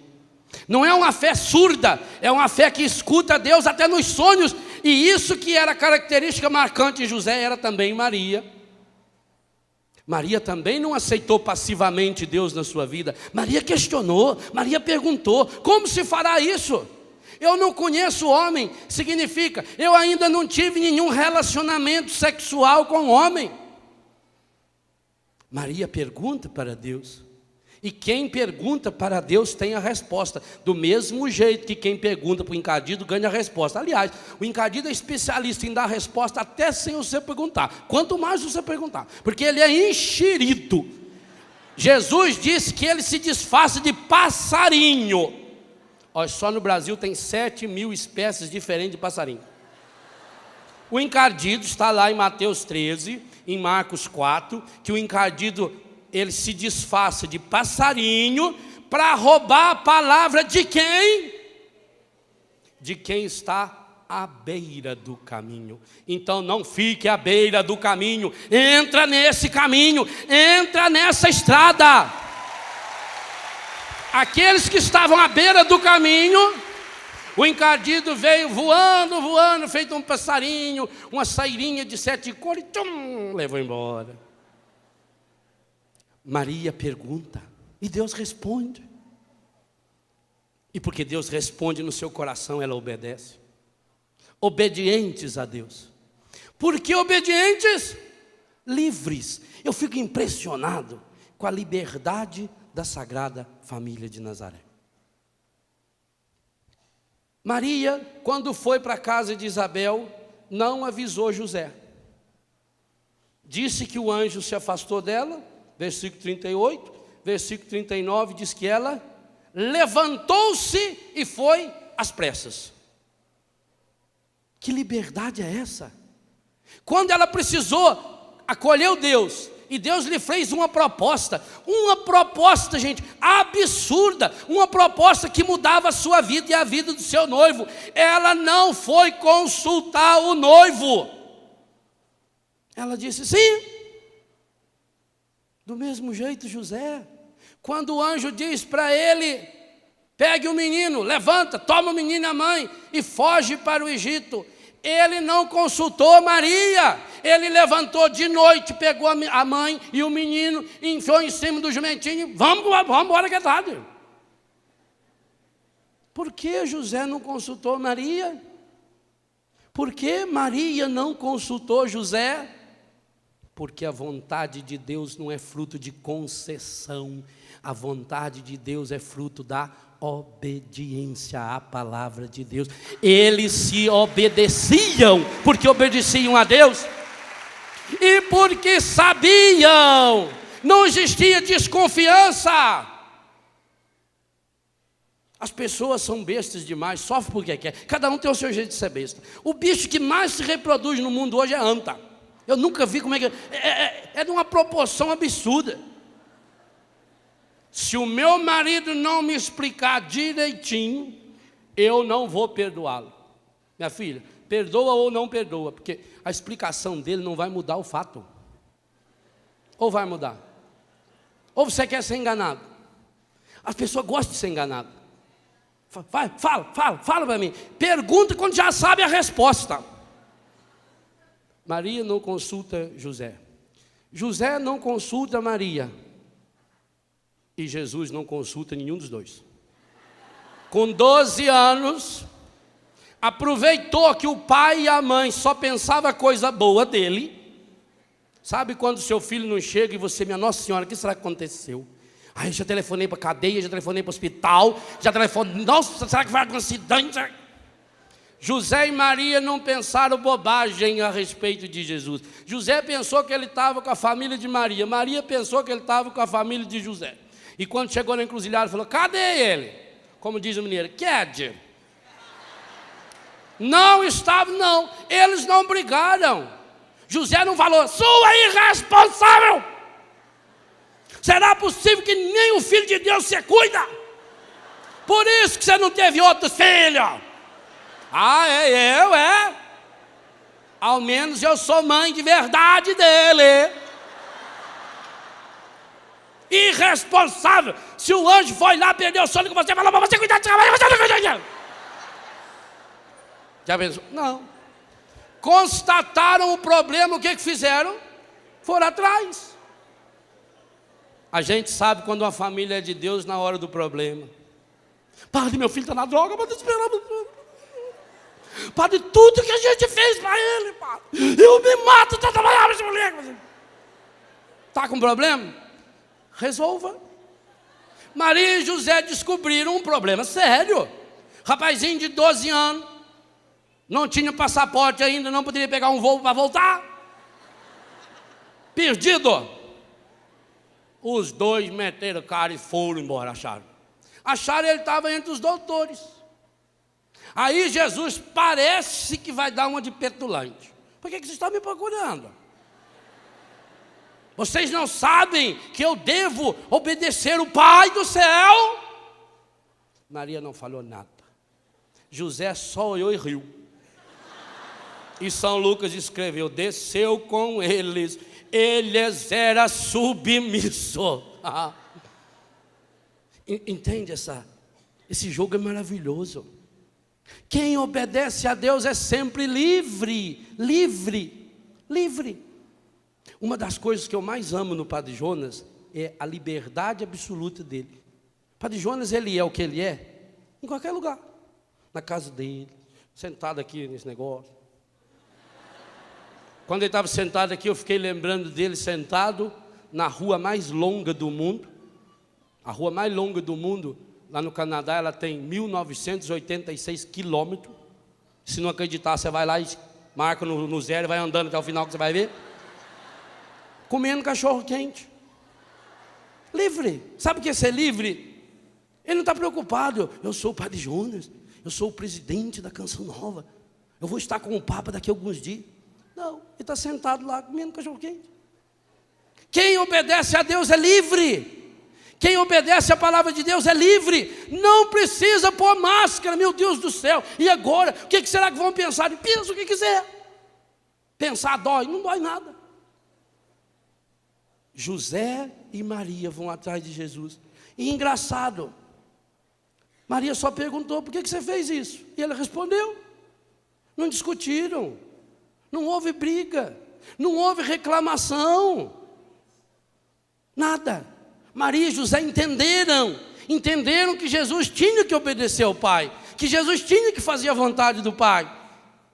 Não é uma fé surda, é uma fé que escuta Deus até nos sonhos. E isso que era característica marcante de José, era também Maria. Maria também não aceitou passivamente Deus na sua vida. Maria questionou, Maria perguntou: como se fará isso? Eu não conheço homem, significa, eu ainda não tive nenhum relacionamento sexual com homem. Maria pergunta para Deus, e quem pergunta para Deus tem a resposta, do mesmo jeito que quem pergunta para o encardido ganha a resposta. Aliás, o encardido é especialista em dar a resposta até sem você perguntar, quanto mais você perguntar, porque ele é enxerido. Jesus disse que ele se disfarça de passarinho. Olha, só no Brasil tem 7.000 espécies diferentes de passarinho. O encardido está lá em Mateus 13, em Marcos 4, que o encardido, ele se disfarça de passarinho para roubar a palavra de quem? De quem está à beira do caminho. Então não fique à beira do caminho, entra nesse caminho, entra nessa estrada. Aqueles que estavam à beira do caminho, o encardido veio voando, feito um passarinho, uma sairinha de 7 cores, levou embora. Maria pergunta, e Deus responde. E porque Deus responde no seu coração, ela obedece. Obedientes a Deus. Por que obedientes? Livres. Eu fico impressionado com a liberdade da Sagrada Família de Nazaré. Maria, quando foi para a casa de Isabel, não avisou José. Disse que o anjo se afastou dela, versículo 38, versículo 39, diz que ela levantou-se e foi às pressas. Que liberdade é essa? Quando ela precisou, acolheu Deus, e Deus lhe fez uma proposta, gente, absurda, uma proposta que mudava a sua vida e a vida do seu noivo. Ela não foi consultar o noivo. Ela disse sim. Do mesmo jeito José, quando o anjo diz para ele: pegue o menino, levanta, toma o menino e a mãe e foge para o Egito. Ele não consultou Maria, ele levantou de noite, pegou a mãe e o menino, enfiou em cima do jumentinho, vamos embora que é tarde. Por que José não consultou Maria? Por que Maria não consultou José? Porque a vontade de Deus não é fruto de concessão, a vontade de Deus é fruto da obediência à palavra de Deus. Eles se obedeciam porque obedeciam a Deus e porque sabiam, não existia desconfiança. As pessoas são bestas demais, sofrem porque quer, cada um tem o seu jeito de ser besta. O bicho que mais se reproduz no mundo hoje é anta. Eu nunca vi como é que é de uma proporção absurda. Se o meu marido não me explicar direitinho, eu não vou perdoá-lo. Minha filha, perdoa ou não perdoa, porque a explicação dele não vai mudar o fato. Ou vai mudar? Ou você quer ser enganado? As pessoas gostam de ser enganadas. Fala para mim. Pergunta quando já sabe a resposta. Maria não consulta José. José não consulta Maria. E Jesus não consulta nenhum dos dois. Com 12 anos, aproveitou que o pai e a mãe só pensavam coisa boa dele. Sabe quando seu filho não chega e você, minha Nossa Senhora, o que será que aconteceu? Ai, já telefonei para a cadeia, já telefonei para o hospital, já telefonei, nossa, será que vai acontecer um acidente? José e Maria não pensaram bobagem a respeito de Jesus. José pensou que ele estava com a família de Maria. Maria pensou que ele estava com a família de José. E quando chegou na encruzilhada, falou: cadê ele? Como diz o mineiro, quede. Não estava, não. Eles não brigaram. José não falou: sua irresponsável. Será possível que nem o filho de Deus se cuida? Por isso que você não teve outros filhos. É. Ao menos eu sou mãe de verdade dele. Irresponsável. Se o anjo foi lá, perdeu o sono com você, falou para você cuidar de trabalho, você não cuida. Já pensou? Não. Constataram o problema, o que fizeram? Foram atrás. A gente sabe quando uma família é de Deus na hora do problema. Padre, meu filho está na droga, mas esperar. Padre, tudo que a gente fez para ele, padre, eu me mato, estou trabalhando esse moleque. Está com problema? Resolva. Maria e José descobriram um problema sério. Rapazinho de 12 anos, não tinha passaporte ainda, não poderia pegar um voo para voltar. Perdido. Os dois meteram cara e foram embora, acharam ele estava entre os doutores. Aí Jesus parece que vai dar uma de petulante. Por que vocês estão me procurando? Vocês não sabem que eu devo obedecer o Pai do céu? Maria não falou nada. José só olhou e riu. E São Lucas escreveu: desceu com eles era submisso. Entende esse jogo é maravilhoso. Quem obedece a Deus é sempre livre. Uma das coisas que eu mais amo no Padre Jonas é a liberdade absoluta dele. Padre Jonas, ele é o que ele é em qualquer lugar. Na casa dele, sentado aqui nesse negócio. Quando ele estava sentado aqui, eu fiquei lembrando dele sentado na rua mais longa do mundo. A rua mais longa do mundo, lá no Canadá, ela tem 1986 quilômetros. Se não acreditar, você vai lá e marca no zero e vai andando até o final que você vai ver. Comendo cachorro quente. Livre. Sabe o que é ser livre? Ele não está preocupado. Eu sou o Padre Jonas, eu sou o presidente da Canção Nova, eu vou estar com o Papa daqui a alguns dias. Não, ele está sentado lá comendo cachorro quente. Quem obedece a Deus é livre. Quem obedece a palavra de Deus é livre. Não precisa pôr máscara, meu Deus do céu. E agora, o que será que vão pensar? Pensa o que quiser. Pensar dói, não dói nada. José e Maria vão atrás de Jesus. E engraçado, Maria só perguntou: por que você fez isso? E ele respondeu. Não discutiram. Não houve briga, não houve reclamação, nada. Maria e José entenderam que Jesus tinha que obedecer ao Pai, que Jesus tinha que fazer a vontade do Pai.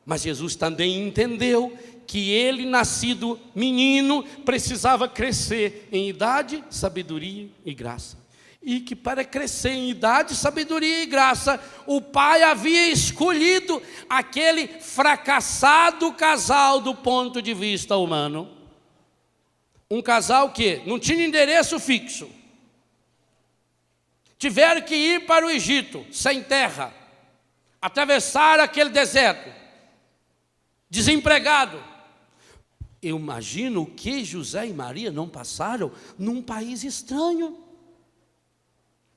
Mas Jesus também entendeu que ele, nascido menino, precisava crescer em idade, sabedoria e graça. E que para crescer em idade, sabedoria e graça, o pai havia escolhido aquele fracassado casal do ponto de vista humano. Um casal que não tinha endereço fixo. Tiveram que ir para o Egito, sem terra. Atravessar aquele deserto. Desempregado. Eu imagino o que José e Maria não passaram num país estranho.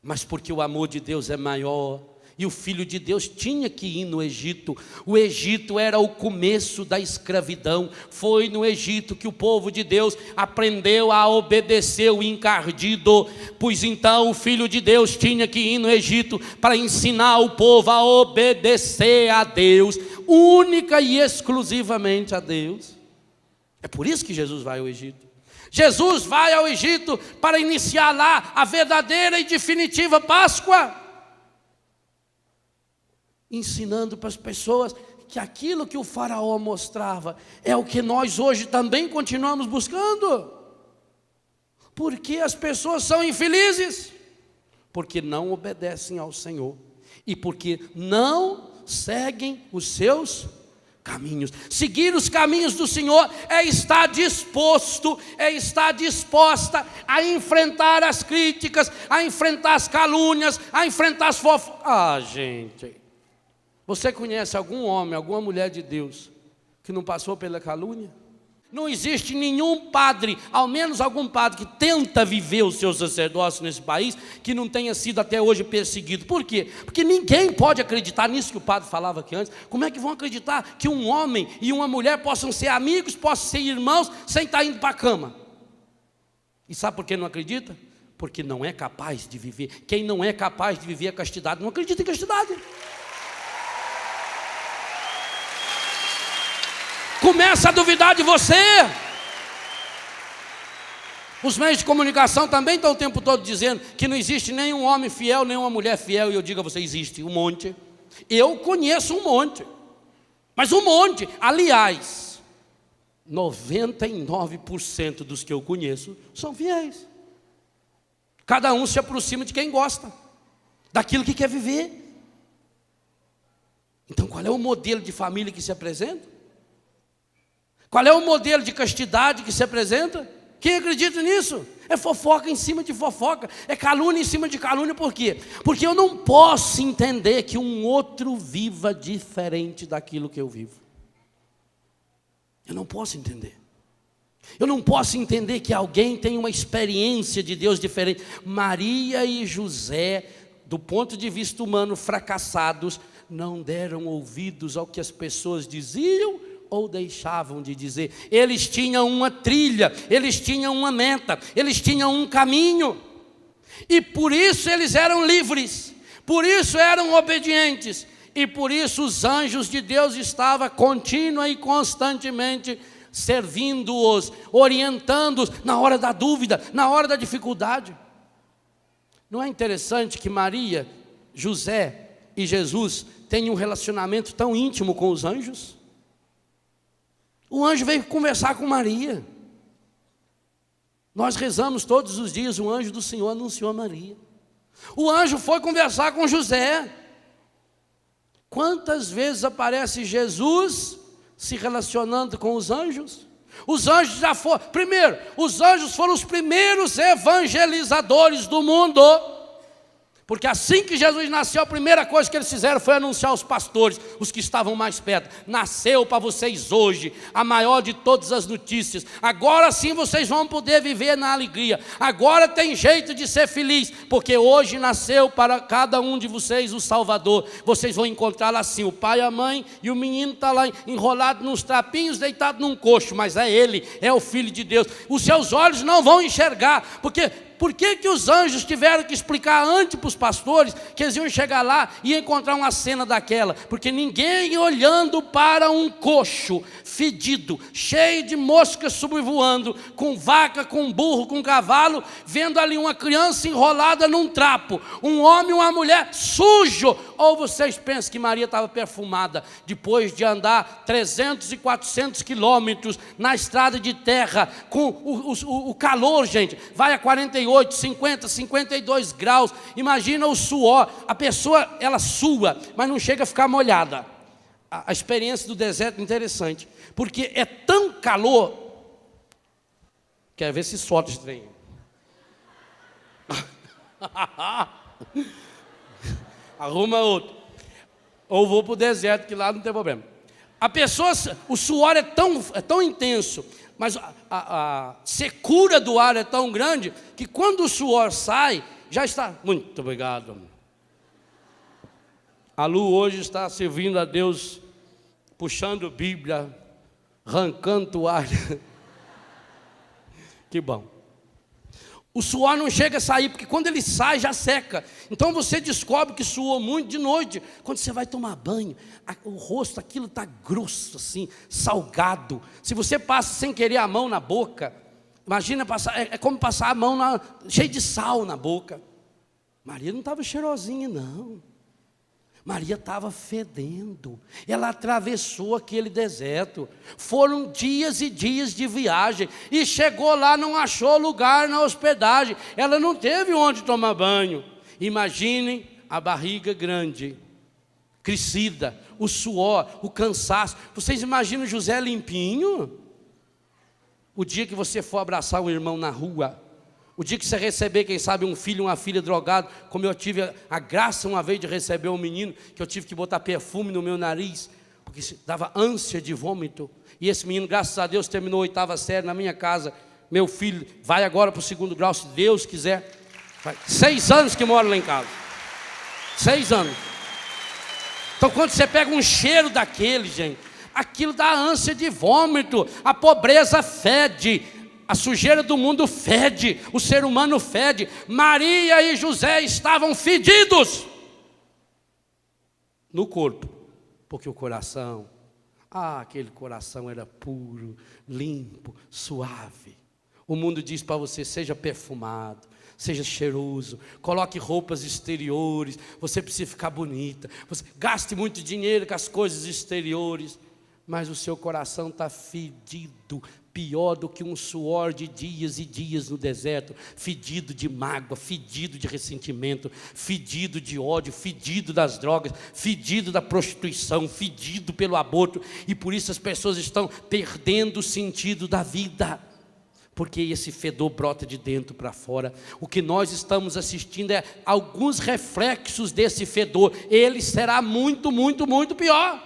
Mas porque o amor de Deus é maior, e o Filho de Deus tinha que ir no Egito. O Egito era o começo da escravidão. Foi no Egito que o povo de Deus aprendeu a obedecer o encardido. Pois então o Filho de Deus tinha que ir no Egito para ensinar o povo a obedecer a Deus, única e exclusivamente a Deus. É por isso que Jesus vai ao Egito. Jesus vai ao Egito para iniciar lá a verdadeira e definitiva Páscoa, ensinando para as pessoas que aquilo que o faraó mostrava é o que nós hoje também continuamos buscando. Por que as pessoas são infelizes? Porque não obedecem ao Senhor e porque não seguem os seus caminhos. Seguir os caminhos do Senhor é estar disposto, é estar disposta a enfrentar as críticas, a enfrentar as calúnias, a enfrentar as fofocas. Ah, gente, você conhece algum homem, alguma mulher de Deus que não passou pela calúnia? Não existe nenhum padre, ao menos algum padre que tenta viver o seu sacerdócio nesse país, que não tenha sido até hoje perseguido. Por quê? Porque ninguém pode acreditar nisso que o padre falava aqui antes. Como é que vão acreditar que um homem e uma mulher possam ser amigos, possam ser irmãos, sem estar indo para a cama? E sabe por que não acredita? Porque não é capaz de viver. Quem não é capaz de viver a castidade, não acredita em castidade. Começa a duvidar de você. Os meios de comunicação também estão o tempo todo dizendo que não existe nenhum homem fiel, nenhuma mulher fiel. E eu digo a você, existe um monte. Eu conheço um monte. Mas um monte. Aliás, 99% dos que eu conheço são fiéis. Cada um se aproxima de quem gosta, daquilo que quer viver. Então qual é o modelo de família que se apresenta? Qual é o modelo de castidade que se apresenta? Quem acredita nisso? É fofoca em cima de fofoca, é calúnia em cima de calúnia. Por quê? Porque eu não posso entender que um outro viva diferente daquilo que eu vivo. Eu não posso entender. Eu não posso entender que alguém tem uma experiência de Deus diferente. Maria e José, do ponto de vista humano, fracassados, não deram ouvidos ao que as pessoas diziam ou deixavam de dizer. Eles tinham uma trilha, eles tinham uma meta, eles tinham um caminho, e por isso eles eram livres, por isso eram obedientes, e por isso os anjos de Deus estavam contínua e constantemente servindo-os, orientando-os na hora da dúvida, na hora da dificuldade. Não é interessante que Maria, José e Jesus têm um relacionamento tão íntimo com os anjos? O anjo veio conversar com Maria. Nós rezamos todos os dias, o anjo do Senhor anunciou a Maria. O anjo foi conversar com José. Quantas vezes aparece Jesus se relacionando com os anjos? Os anjos já foram, primeiro, os anjos foram os primeiros evangelizadores do mundo. Porque assim que Jesus nasceu, a primeira coisa que eles fizeram foi anunciar aos pastores, os que estavam mais perto: nasceu para vocês hoje a maior de todas as notícias. Agora sim vocês vão poder viver na alegria. Agora tem jeito de ser feliz, porque hoje nasceu para cada um de vocês o Salvador. Vocês vão encontrar lá assim, o pai e a mãe, e o menino está lá enrolado nos trapinhos, deitado num coxo, mas é ele, é o Filho de Deus. Os seus olhos não vão enxergar, porque... Por que os anjos tiveram que explicar antes para os pastores que eles iam chegar lá e encontrar uma cena daquela? Porque ninguém olhando para um coxo fedido, cheio de moscas sobrevoando, com vaca, com burro, com cavalo, vendo ali uma criança enrolada num trapo, um homem e uma mulher sujo. Ou vocês pensam que Maria estava perfumada depois de andar 300 e 400 quilômetros na estrada de terra, com o calor, gente, vai a 48, 50, 52 graus, imagina o suor, a pessoa, ela sua, mas não chega a ficar molhada. A experiência do deserto é interessante, porque é tão calor, quer ver se solta esse trem. Arruma outro, ou vou para o deserto, que lá não tem problema. A pessoa, o suor é tão intenso, mas a secura do ar é tão grande, que quando o suor sai, já está. Muito obrigado. A Lu hoje está servindo a Deus, puxando Bíblia, arrancando toalha. Que bom. O suor não chega a sair, porque quando ele sai, já seca. Então você descobre que suou muito de noite. Quando você vai tomar banho, o rosto, aquilo está grosso assim, salgado. Se você passa sem querer a mão na boca, imagina passar, é como passar a mão cheio de sal na boca. Maria não estava cheirosinha, não. Maria estava fedendo. Ela atravessou aquele deserto. Foram dias e dias de viagem. E chegou lá, não achou lugar na hospedagem. Ela não teve onde tomar banho. Imaginem a barriga grande, crescida, o suor, o cansaço. Vocês imaginam José limpinho? O dia que você for abraçar o irmão na rua, o dia que você receber, quem sabe, um filho, uma filha drogado, como eu tive a graça uma vez de receber um menino, que eu tive que botar perfume no meu nariz, porque dava ânsia de vômito, e esse menino, graças a Deus, terminou a 8ª série na minha casa. Meu filho vai agora para o 2º grau, se Deus quiser. 6 anos que mora lá em casa, 6 anos. Então quando você pega um cheiro daquele, gente, aquilo dá ânsia de vômito. A pobreza fede, a sujeira do mundo fede, o ser humano fede. Maria e José estavam fedidos no corpo, porque o coração, aquele coração era puro, limpo, suave. O mundo diz para você: seja perfumado, seja cheiroso, coloque roupas exteriores, você precisa ficar bonita, você gaste muito dinheiro com as coisas exteriores, mas o seu coração está fedido, pior do que um suor de dias e dias no deserto, fedido de mágoa, fedido de ressentimento, fedido de ódio, fedido das drogas, fedido da prostituição, fedido pelo aborto, e por isso as pessoas estão perdendo o sentido da vida, porque esse fedor brota de dentro para fora. O que nós estamos assistindo é alguns reflexos desse fedor. Ele será muito, muito, muito pior.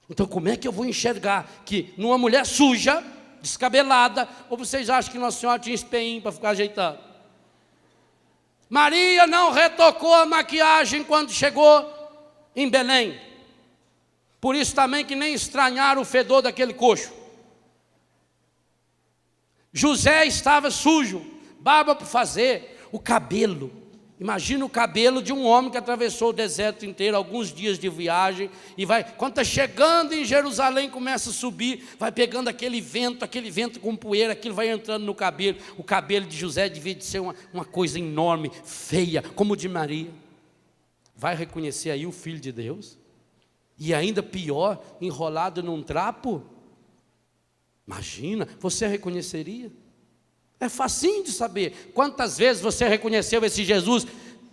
Então como é que eu vou enxergar que numa mulher suja, descabelada, ou vocês acham que Nossa Senhora tinha espeinho para ficar ajeitando? Maria não retocou a maquiagem quando chegou em Belém. Por isso também que nem estranharam o fedor daquele coxo. José estava sujo, barba por fazer, o cabelo. Imagina o cabelo de um homem que atravessou o deserto inteiro, alguns dias de viagem, e vai, quando está chegando em Jerusalém, começa a subir, vai pegando aquele vento com poeira, aquilo vai entrando no cabelo. O cabelo de José devia de ser uma coisa enorme, feia, como o de Maria. Vai reconhecer aí o Filho de Deus? E ainda pior, enrolado num trapo? Imagina, você reconheceria? É facinho de saber. Quantas vezes você reconheceu esse Jesus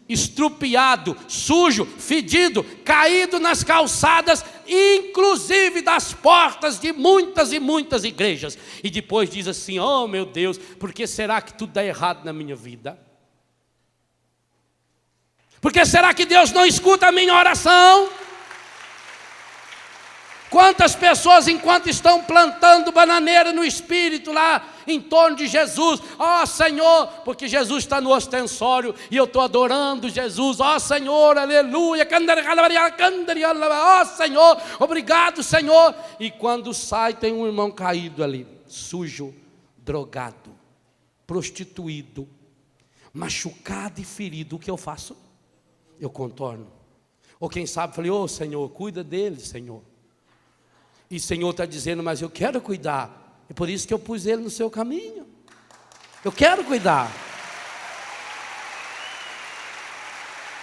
estrupiado, sujo, fedido, caído nas calçadas, inclusive das portas de muitas e muitas igrejas, e depois diz assim: oh meu Deus, por que será que tudo dá errado na minha vida? Por que será que Deus não escuta a minha oração? Quantas pessoas, enquanto estão plantando bananeira no Espírito lá em torno de Jesus, ó Senhor, porque Jesus está no ostensório e eu estou adorando Jesus, ó Senhor, aleluia, ó Senhor, obrigado Senhor, e quando sai tem um irmão caído ali, sujo, drogado, prostituído, machucado e ferido. O que eu faço? Eu contorno. Ou quem sabe, falei: ô Senhor, cuida dele, Senhor. E o Senhor está dizendo: mas eu quero cuidar, é por isso que eu pus ele no seu caminho, eu quero cuidar.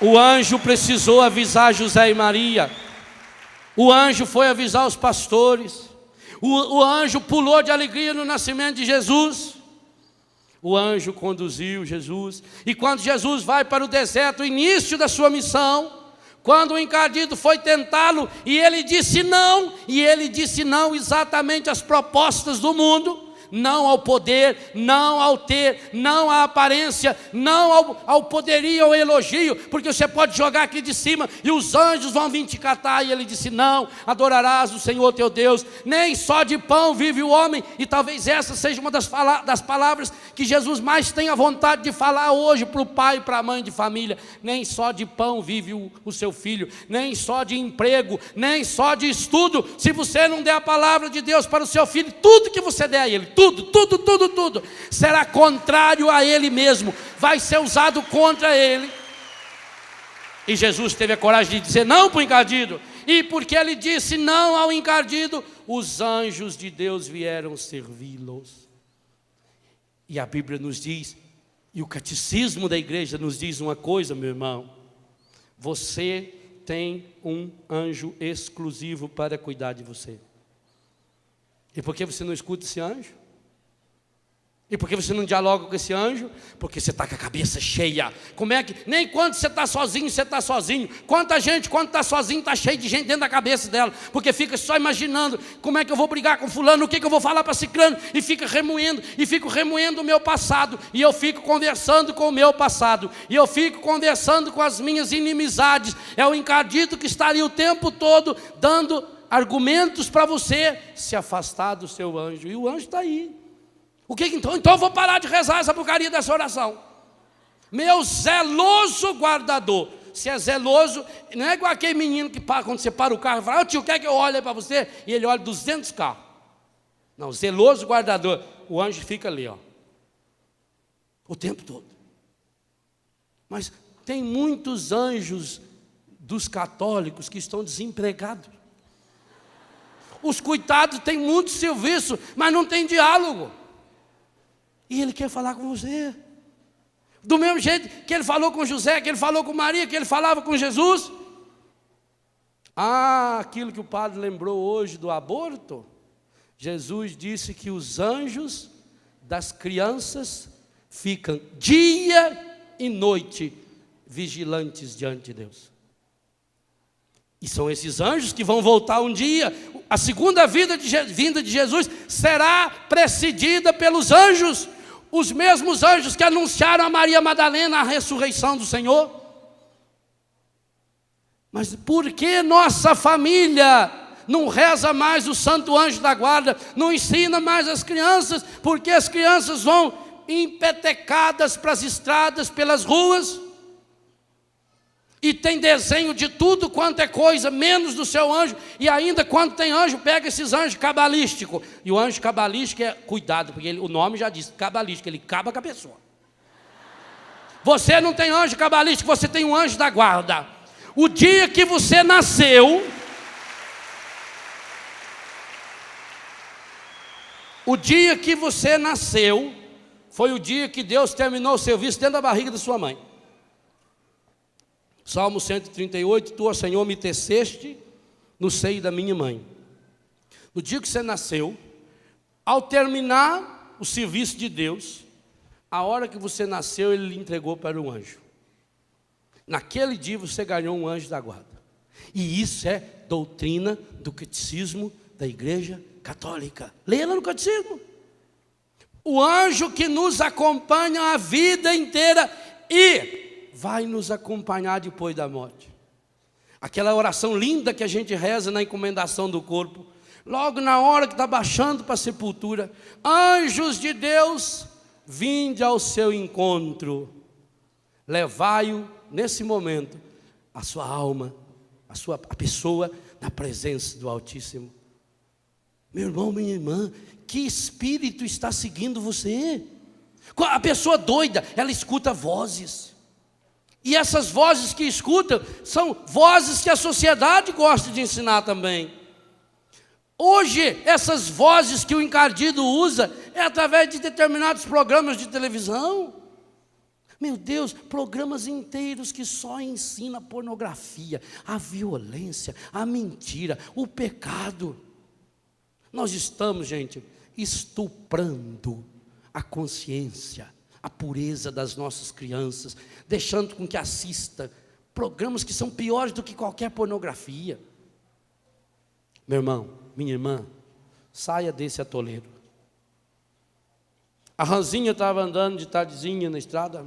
O anjo precisou avisar José e Maria, o anjo foi avisar os pastores, o anjo pulou de alegria no nascimento de Jesus, o anjo conduziu Jesus, e quando Jesus vai para o deserto, o início da sua missão, quando o encardido foi tentá-lo, e ele disse não exatamente às propostas do mundo, não ao poder, não ao ter, não à aparência, não ao poderio, ao elogio, porque você pode jogar aqui de cima e os anjos vão vir te catar. E ele disse: não, adorarás o Senhor teu Deus, nem só de pão vive o homem. E talvez essa seja uma das palavras que Jesus mais tem a vontade de falar hoje para o pai e para a mãe de família: nem só de pão vive o seu filho, nem só de emprego, nem só de estudo. Se você não der a palavra de Deus para o seu filho, tudo que você der a ele, tudo será contrário a ele mesmo, vai ser usado contra ele. E Jesus teve a coragem de dizer não para o encardido, e porque ele disse não ao encardido, os anjos de Deus vieram servi-los. E a Bíblia nos diz, e o catecismo da igreja nos diz uma coisa, meu irmão: você tem um anjo exclusivo para cuidar de você. E por que você não escuta esse anjo? E por que você não dialoga com esse anjo? Porque você está com a cabeça cheia. Como é que, nem quando você está sozinho, você está sozinho. Quanta gente, quando está sozinho, está cheio de gente dentro da cabeça dela. Porque fica só imaginando, como é que eu vou brigar com fulano, o que eu vou falar para ciclano. E fica remoendo, e fico remoendo o meu passado. E eu fico conversando com o meu passado. E eu fico conversando com as minhas inimizades. É o encardido que está ali o tempo todo, dando argumentos para você se afastar do seu anjo. E o anjo está aí. O que então? Então eu vou parar de rezar essa porcaria dessa oração. Meu zeloso guardador. Se é zeloso, não é igual aquele menino que para, quando você para o carro e fala: tio, quer que eu olhe para você? E ele olha 200 carros. Não, zeloso guardador. O anjo fica ali, ó, o tempo todo. Mas tem muitos anjos dos católicos que estão desempregados. Os coitados têm muito serviço, mas não tem diálogo. E ele quer falar com você. Do mesmo jeito que ele falou com José, que ele falou com Maria, que ele falava com Jesus. Aquilo que o padre lembrou hoje do aborto. Jesus disse que os anjos das crianças ficam dia e noite vigilantes diante de Deus. E são esses anjos que vão voltar um dia. A segunda vinda de Jesus será precedida pelos anjos. Os mesmos anjos que anunciaram a Maria Madalena a ressurreição do Senhor. Mas por que nossa família não reza mais o santo anjo da guarda? Não ensina mais as crianças? Porque as crianças vão empetecadas para as estradas, pelas ruas. E tem desenho de tudo quanto é coisa, menos do seu anjo. E ainda quando tem anjo, pega esses anjos cabalísticos. E o anjo cabalístico é, cuidado, porque o nome já diz, cabalístico, ele acaba com a pessoa. Você não tem anjo cabalístico, você tem um anjo da guarda. O dia que você nasceu, foi o dia que Deus terminou o serviço dentro da barriga da sua mãe. Salmo 138, tu, ó Senhor, me teceste no seio da minha mãe. No dia que você nasceu, ao terminar o serviço de Deus, a hora que você nasceu, Ele lhe entregou para um anjo. Naquele dia você ganhou um anjo da guarda. E isso é doutrina do catecismo da Igreja Católica. Leia lá no catecismo. O anjo que nos acompanha a vida inteira e vai nos acompanhar depois da morte. Aquela oração linda que a gente reza na encomendação do corpo, logo na hora que está baixando para a sepultura: anjos de Deus, vinde ao seu encontro, levai-o nesse momento, a sua alma, a pessoa na presença do Altíssimo. Meu irmão, minha irmã, que espírito está seguindo você? A pessoa doida, ela escuta vozes. E essas vozes que escutam são vozes que a sociedade gosta de ensinar também. Hoje, essas vozes que o encardido usa é através de determinados programas de televisão. Meu Deus, programas inteiros que só ensinam a pornografia, a violência, a mentira, o pecado. Nós estamos, gente, estuprando a consciência, a pureza das nossas crianças, deixando com que assista programas que são piores do que qualquer pornografia. Meu irmão, minha irmã, saia desse atoleiro. A Ranzinha estava andando de tardezinha na estrada.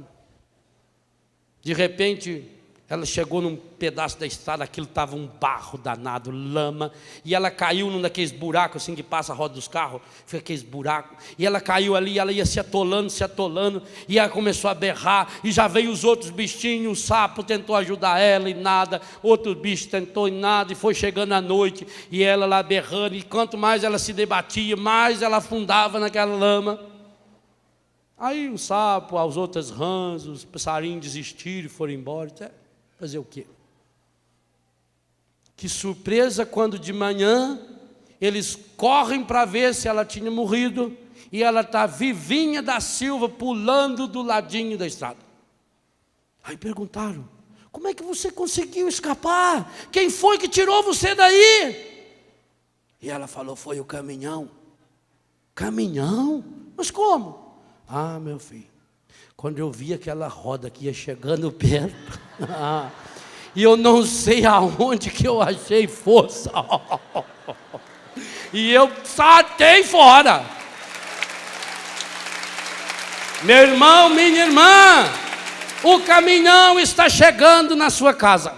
De repente, ela chegou num pedaço da estrada, aquilo estava um barro danado, lama, e ela caiu num daqueles buracos assim que passa a roda dos carros, foi aqueles buracos, e ela caiu ali, ela ia se atolando, e ela começou a berrar, e já veio os outros bichinhos, o sapo tentou ajudar ela e nada, outro bicho tentou e nada, e foi chegando a noite, e ela lá berrando, e quanto mais ela se debatia, mais ela afundava naquela lama. Aí o sapo, as outras rãs, os passarinhos desistiram e foram embora. Fazer o quê? Que surpresa quando de manhã eles correm para ver se ela tinha morrido e ela está vivinha da Silva pulando do ladinho da estrada. Aí perguntaram: como é que você conseguiu escapar? Quem foi que tirou você daí? E ela falou: foi o caminhão. Caminhão? Mas como? Ah, meu filho, quando eu vi aquela roda que ia chegando perto, e eu não sei aonde que eu achei força, e eu saltei fora. Meu irmão, minha irmã, o caminhão está chegando na sua casa.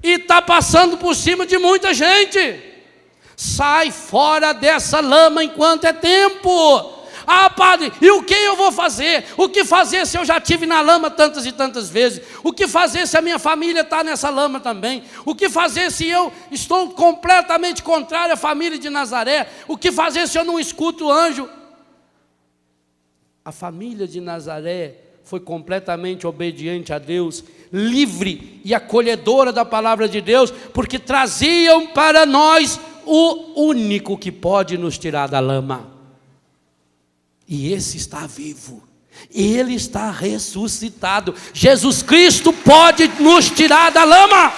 E está passando por cima de muita gente. Sai fora dessa lama enquanto é tempo. Ah, padre, e o que eu vou fazer? O que fazer se eu já estive na lama tantas e tantas vezes? O que fazer se a minha família está nessa lama também? O que fazer se eu estou completamente contrário à família de Nazaré? O que fazer se eu não escuto o anjo? A família de Nazaré foi completamente obediente a Deus, livre e acolhedora da palavra de Deus, porque traziam para nós o único que pode nos tirar da lama. E esse está vivo, ele está ressuscitado. Jesus Cristo pode nos tirar da lama.